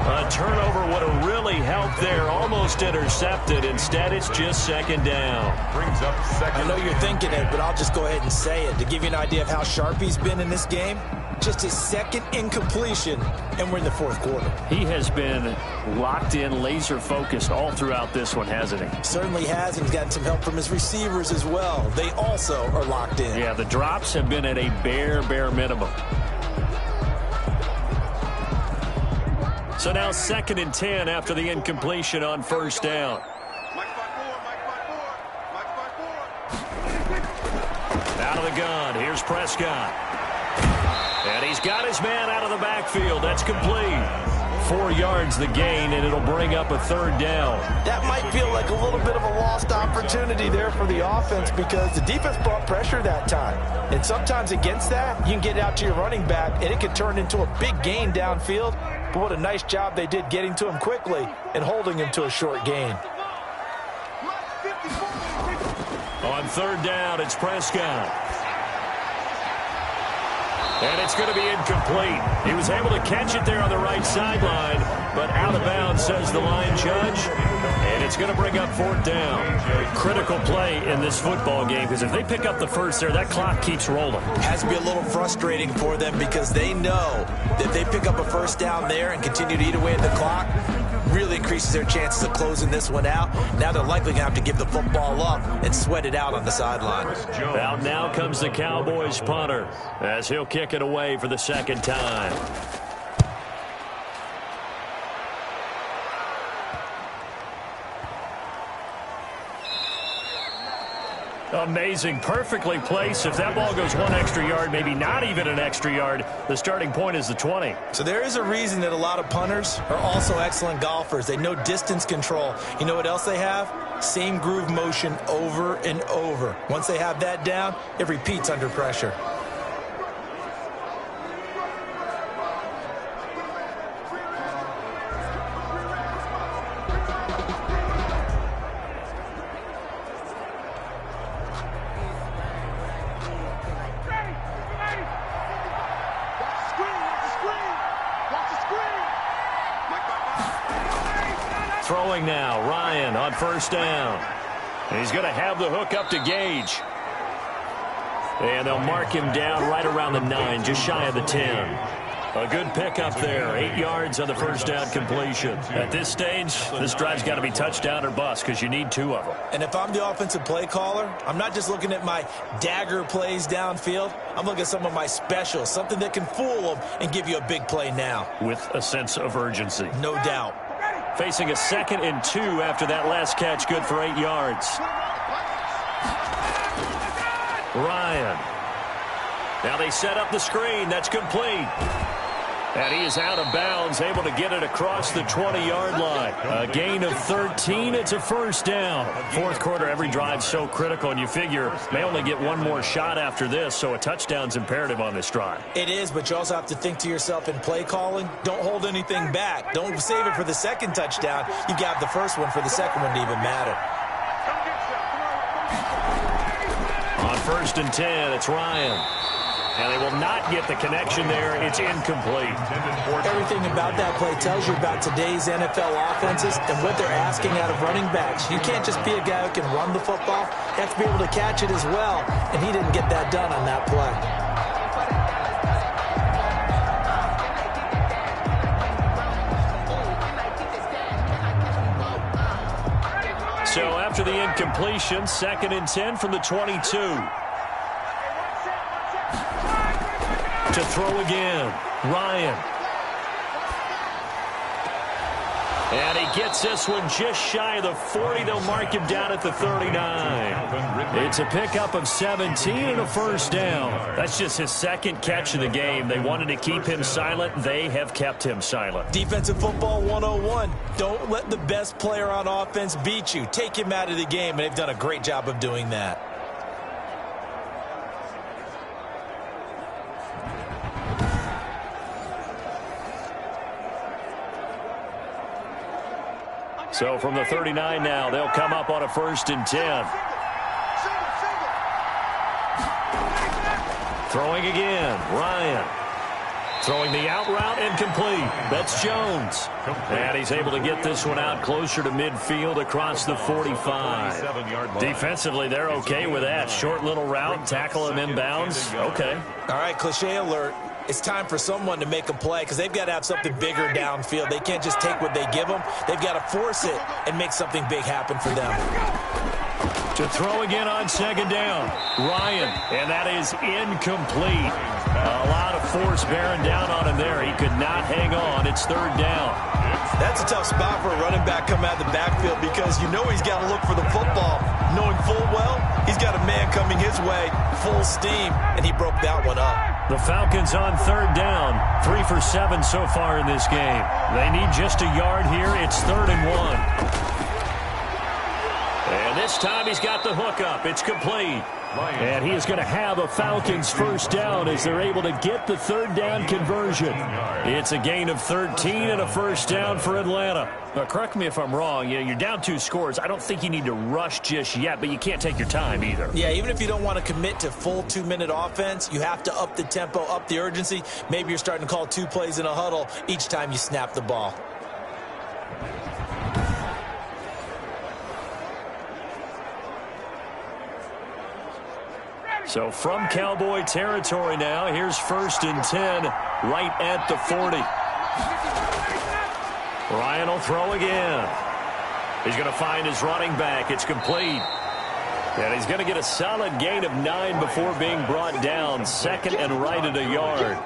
A turnover would have really helped there. Almost intercepted. Instead, it's just second down. Brings up second. I know you're thinking it, but I'll just go ahead and say it. To give you an idea of how sharp he's been in this game, just his second incompletion, and we're in the fourth quarter. He has been locked in, laser-focused all throughout this one, hasn't he? Certainly has, and he's gotten some help from his receivers as well. They also are locked in. Yeah, the drops have been at a bare minimum. So now 2nd and 10 after the incompletion on first down. Out of the gun, here's Prescott. And he's got his man out of the backfield. That's complete. 4 yards the gain, and it'll bring up a third down. That might feel like a little bit of a lost opportunity there for the offense because the defense brought pressure that time. And sometimes against that, you can get out to your running back, and it can turn into a big gain downfield. But what a nice job they did getting to him quickly and holding him to a short gain. On third down, it's Prescott. And it's going to be incomplete. He was able to catch it there on the right sideline, but out of bounds, says the line judge. And it's going to bring up fourth down. Critical play in this football game, because if they pick up the first there, that clock keeps rolling. Has to be a little frustrating for them because they know that if they pick up a first down there and continue to eat away at the clock, really increases their chances of closing this one out. Now they're likely going to have to give the football up and sweat it out on the sideline. Out now comes the Cowboys punter as he'll kick it away for the second time. Amazing, perfectly placed. If that ball goes 1 extra yard, maybe not even an extra yard, the starting point is the 20. So there is a reason that a lot of punters are also excellent golfers. They know distance control. You know what else they have? Same groove motion over and over. Once they have that down, it repeats under pressure. Throwing now, Ryan on first down. And he's going to have the hook up to Gage. And they'll mark him down right around the 9, just shy of the 10. A good pickup there, 8 yards on the first down completion. At this stage, this drive's got to be touchdown or bust because you need 2 of them. And if I'm the offensive play caller, I'm not just looking at my dagger plays downfield. I'm looking at some of my specials, something that can fool them and give you a big play now. With a sense of urgency. No doubt. Facing a 2nd and 2 after that last catch, good for 8 yards. Ryan. Now they set up the screen. That's complete. And he is out of bounds, able to get it across the 20-yard line. A gain of 13. It's a first down. Fourth quarter, every drive so critical, and you figure may only get one more shot after this, so a touchdown's imperative on this drive. It is, but you also have to think to yourself in play calling, don't hold anything back. Don't save it for the second touchdown. You got the first one for the second one to even matter. On first and 10, it's Ryan. And they will not get the connection there. It's incomplete. Everything about that play tells you about today's NFL offenses and what they're asking out of running backs. You can't just be a guy who can run the football. You have to be able to catch it as well. And he didn't get that done on that play. after the incompletion. 2nd and 10 from the 22. To throw again, Ryan. And he gets this one just shy of the 40. They'll mark him down at the 39. It's a pickup of 17 and a first down. That's just his 2nd catch of the game. They wanted to keep him silent. They have kept him silent. Defensive football 101. Don't let the best player on offense beat you. Take him out of the game, and they've done a great job of doing that. So from the 39 now, they'll come up on a 1st and 10. Throwing again, Ryan. Throwing the out route, incomplete. That's Jones. And he's able to get this one out closer to midfield across the 45. Defensively, they're okay with that. Short little route, tackle him inbounds. Okay. All right, cliche alert. It's time for someone to make a play because they've got to have something bigger downfield. They can't just take what they give them. They've got to force it and make something big happen for them. To throw again on 2nd down, Ryan, and that is incomplete. A lot of force bearing down on him there. He could not hang on. It's 3rd down. That's a tough spot for a running back coming out of the backfield because you know he's got to look for the football. Knowing full well, he's got a man coming his way, full steam, and he broke that one up. The Falcons on 3rd down, 3 for 7 so far in this game. They need just a yard here. It's 3rd and 1. And this time he's got the hook up. It's complete. And he is going to have a Falcons first down as they're able to get the 3rd down conversion. It's a gain of 13 and a first down for Atlanta. Now, correct me if I'm wrong. You know, you're down 2 scores. I don't think you need to rush just yet, but you can't take your time either. Yeah, even if you don't want to commit to full 2-minute offense, you have to up the tempo, up the urgency. Maybe you're starting to call 2 plays in a huddle each time you snap the ball. So from Cowboy territory now, here's 1st and 10 right at the 40. Ryan will throw again. He's going to find his running back. It's complete. And he's going to get a solid gain of 9 before being brought down. 2nd and right at a yard.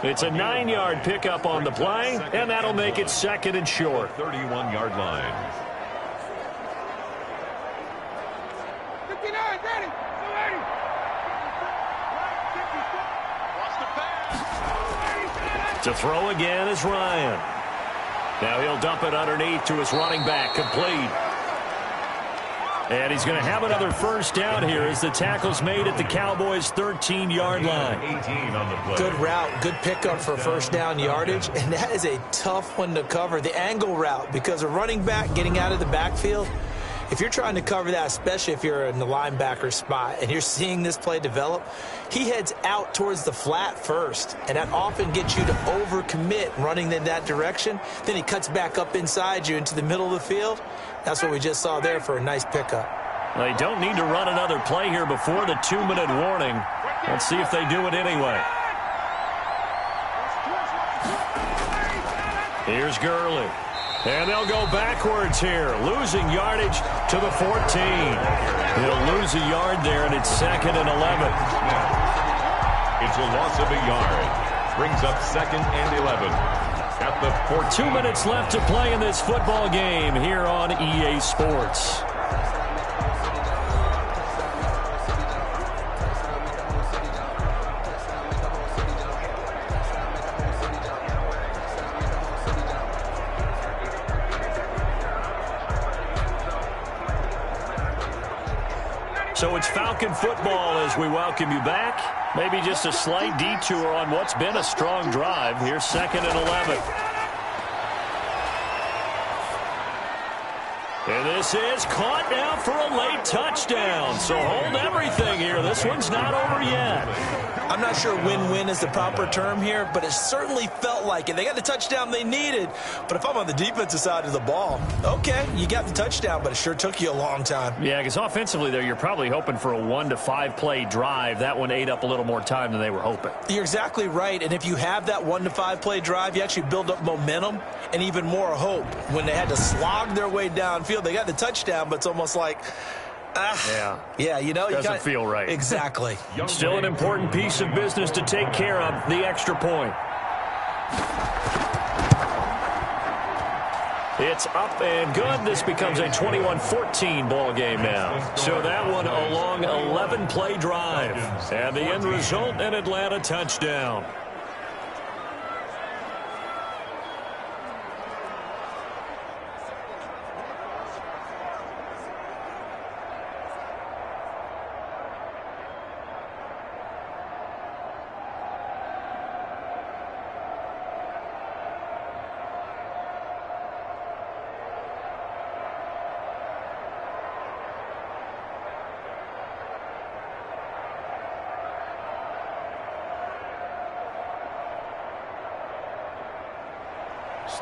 It's a 9-yard pickup on the play, and that'll make it 2nd and short. 31-yard line. 59, ready. To throw again is Ryan. Now he'll dump it underneath to his running back, complete. And he's going to have another first down here as the tackle's made at the Cowboys' 13-yard line. 18 on the play. Good route, good pickup for first down yardage, and that is a tough one to cover. The angle route, because a running back getting out of the backfield, if you're trying to cover that, especially if you're in the linebacker spot and you're seeing this play develop, he heads out towards the flat first, and that often gets you to overcommit running in that direction. Then he cuts back up inside you into the middle of the field. That's what we just saw there for a nice pickup. They don't need to run another play here before the 2-minute warning. Let's see if they do it anyway. Here's Gurley. And they'll go backwards here, losing yardage to the 14. He'll lose a yard there, and it's 2nd and 11. It's a loss of a yard. Brings up 2nd and 11. At the 14. 2 minutes left to play in this football game here on EA Sports. So it's Falcon football as we welcome you back. Maybe just a slight detour on what's been a strong drive. Here's 2nd and 11. And this is caught now for a late touchdown. So hold everything here. This one's not over yet. I'm not sure win-win is the proper term here, but it certainly felt like it. They got the touchdown they needed, but if I'm on the defensive side of the ball, okay, you got the touchdown, but it sure took you a long time. Yeah, because offensively there, you're probably hoping for a 1 to 5 play drive. That one ate up a little more time than they were hoping. You're exactly right, and if you have that 1 to 5 play drive, you actually build up momentum and even more hope. When they had to slog their way downfield, they got the touchdown, but it's almost like, yeah, you know, doesn't feel right. Exactly. Still an important piece of business to take care of, the extra point. It's up and good. This becomes a 21-14 ball game now. So that one a long 11-play drive. And the end result, an Atlanta touchdown.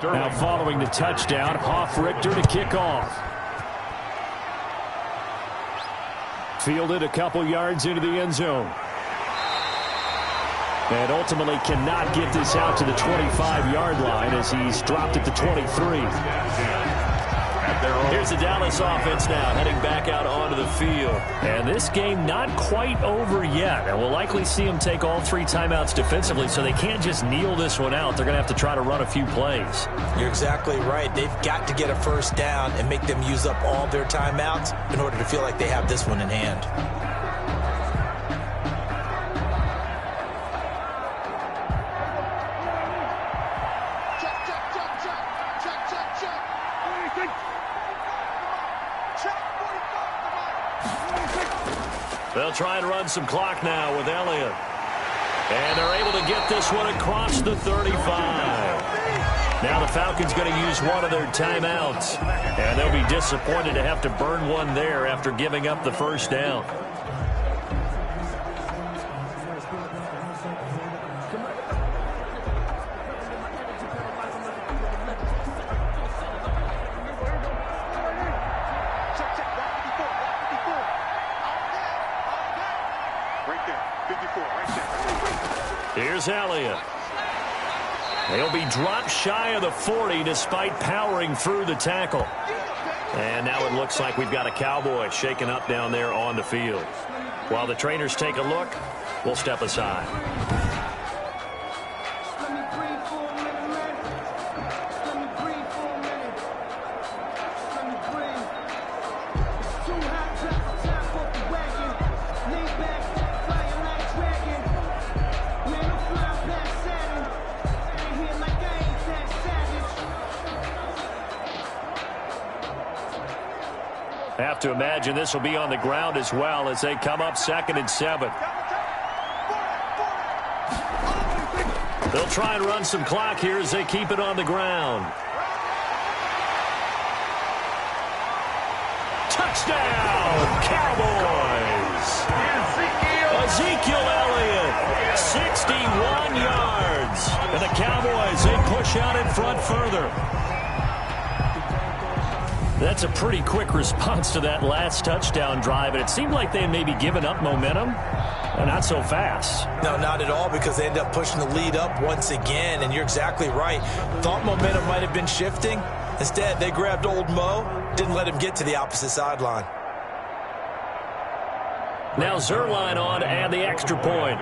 Now following the touchdown, Hoff-Richter to kick off. Fielded a couple yards into the end zone. And ultimately cannot get this out to the 25-yard line as he's dropped at the 23. Here's the Dallas offense now heading back out onto the field. And this game not quite over yet. And we'll likely see them take all 3 timeouts defensively, so they can't just kneel this one out. They're going to have to try to run a few plays. You're exactly right. They've got to get a first down and make them use up all their timeouts in order to feel like they have this one in hand. They'll try and run some clock now with Elliott. And they're able to get this one across the 35. Now the Falcons going to use one of their timeouts. And they'll be disappointed to have to burn one there after giving up the first down. Here's Elliott. He'll be dropped shy of the 40 despite powering through the tackle. And now it looks like we've got a Cowboy shaken up down there on the field. While the trainers take a look, we'll step aside. Have to imagine this will be on the ground as well as they come up 2nd and 7. They'll try and run some clock here as they keep it on the ground. Touchdown, Cowboys! Ezekiel Elliott, 61 yards. And the Cowboys, they push out in front further. That's a pretty quick response to that last touchdown drive, and it seemed like they had maybe given up momentum. Not so fast. No, not at all, because they end up pushing the lead up once again, and you're exactly right. Thought momentum might have been shifting. Instead, they grabbed old Mo, didn't let him get to the opposite sideline. Now Zerline on and the extra point.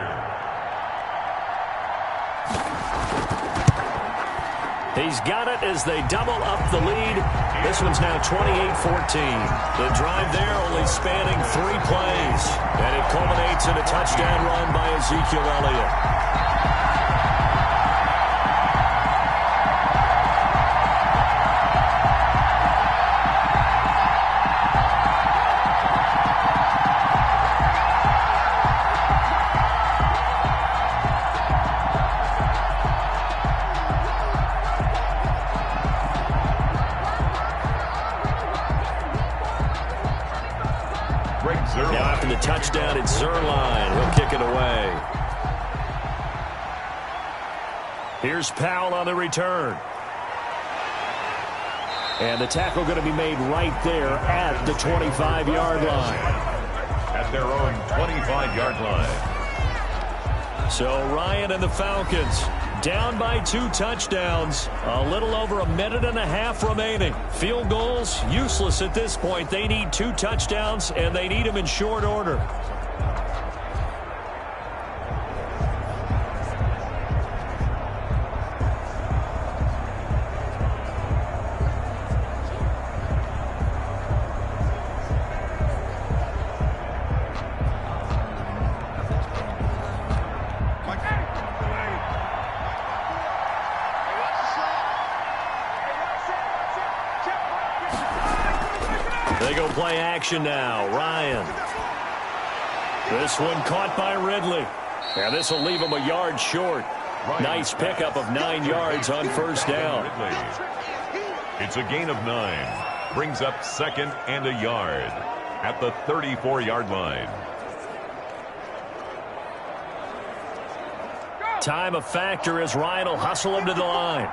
He's got it as they double up the lead. This one's now 28-14. The drive there only spanning 3 plays. And it culminates in a touchdown run by Ezekiel Elliott. Now after the touchdown, it's Zerline. He'll kick it away. Here's Powell on the return. And the tackle going to be made right there at the 25-yard line. At their own 25-yard line. So Ryan and the Falcons down by 2 touchdowns. A little over a minute and a half remaining. Field goals, useless at this point. They need 2 touchdowns, and they need them in short order. They go play action now. Ryan. This one caught by Ridley. And this will leave him a yard short. Nice pickup of 9 yards on first down. It's a gain of 9. Brings up 2nd and a yard at the 34-yard line. Time a factor as Ryan will hustle him to the line.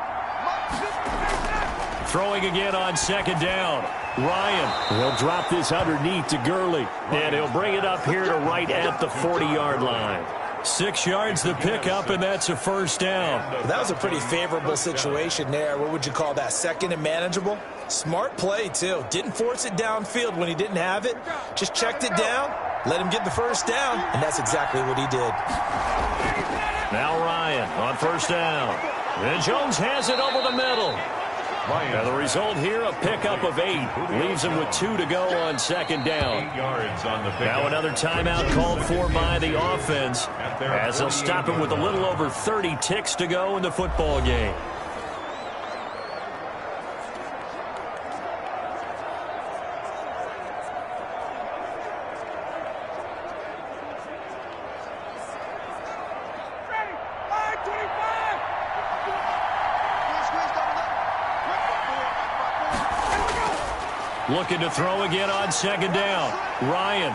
Throwing again on 2nd down. Ryan will drop this underneath to Gurley. And he'll bring it up here to right at the 40-yard line. 6 yards the pickup, and that's a first down. That was a pretty favorable situation there. What would you call that? 2nd and manageable? Smart play, too. Didn't force it downfield when he didn't have it. Just checked it down, let him get the first down, and that's exactly what he did. Now Ryan on first down. And Jones has it over the middle. And the result here, a pickup of 8. Leaves him with 2 to go on 2nd down. 8 yards on the pickup. Now another timeout called for by the offense as they'll stop him with a little over 30 ticks to go in the football game. Looking to throw again on 2nd down. Ryan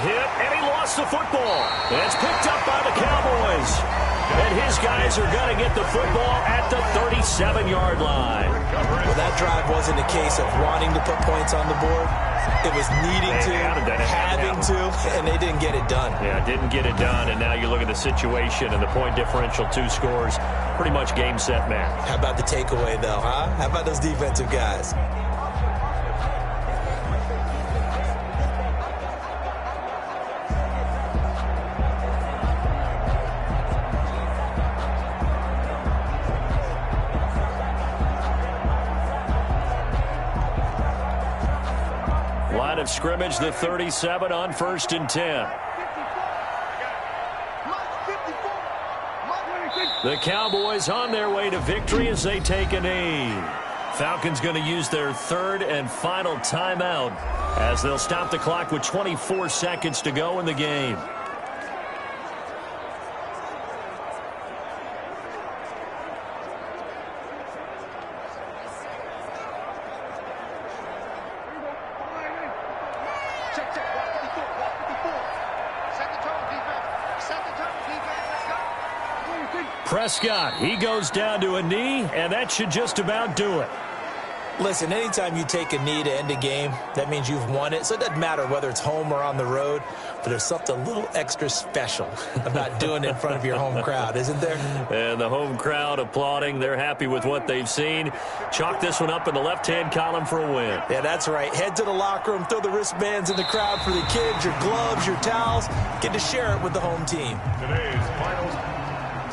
hit, and he lost the football. And it's picked up by the Cowboys. And his guys are going to get the football at the 37-yard line. Well, that drive wasn't a case of wanting to put points on the board. It was needing to, having to, and they didn't get it done. Yeah, didn't get it done, and now you look at the situation and the point differential, 2 scores, pretty much game, set, match. How about the takeaway, though, huh? How about those defensive guys? Line of scrimmage, the 37 on 1st and 10. The Cowboys on their way to victory as they take a knee. Falcons going to use their 3rd and final timeout as they'll stop the clock with 24 seconds to go in the game. Prescott, he goes down to a knee, and that should just about do it. Listen, anytime you take a knee to end a game, that means you've won it. So it doesn't matter whether it's home or on the road, but there's something a little extra special about doing it in front of your home crowd, isn't there? And the home crowd applauding. They're happy with what they've seen. Chalk this one up in the left-hand column for a win. Yeah, that's right. Head to the locker room, throw the wristbands in the crowd for the kids, your gloves, your towels. Get to share it with the home team. Today's final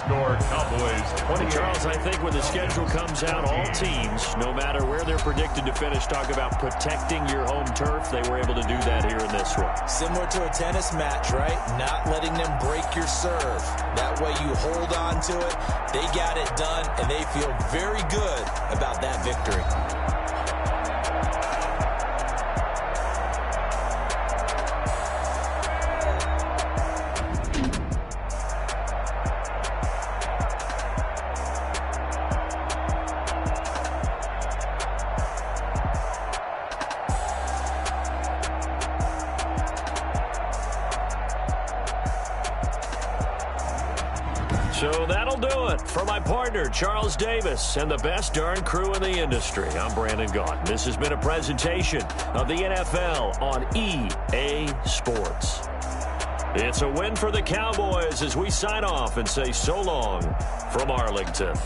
score, Cowboys 20. Charles, I think when the schedule comes out, all teams, no matter where they're predicted to finish, talk about protecting your home turf. They were able to do that here in this one. Similar to a tennis match, right? Not letting them break your serve. That way you hold on to it. They got it done, and they feel very good about that victory. So that'll do it. For my partner, Charles Davis, and the best darn crew in the industry, I'm Brandon Gaughan. This has been a presentation of the NFL on EA Sports. It's a win for the Cowboys as we sign off and say so long from Arlington.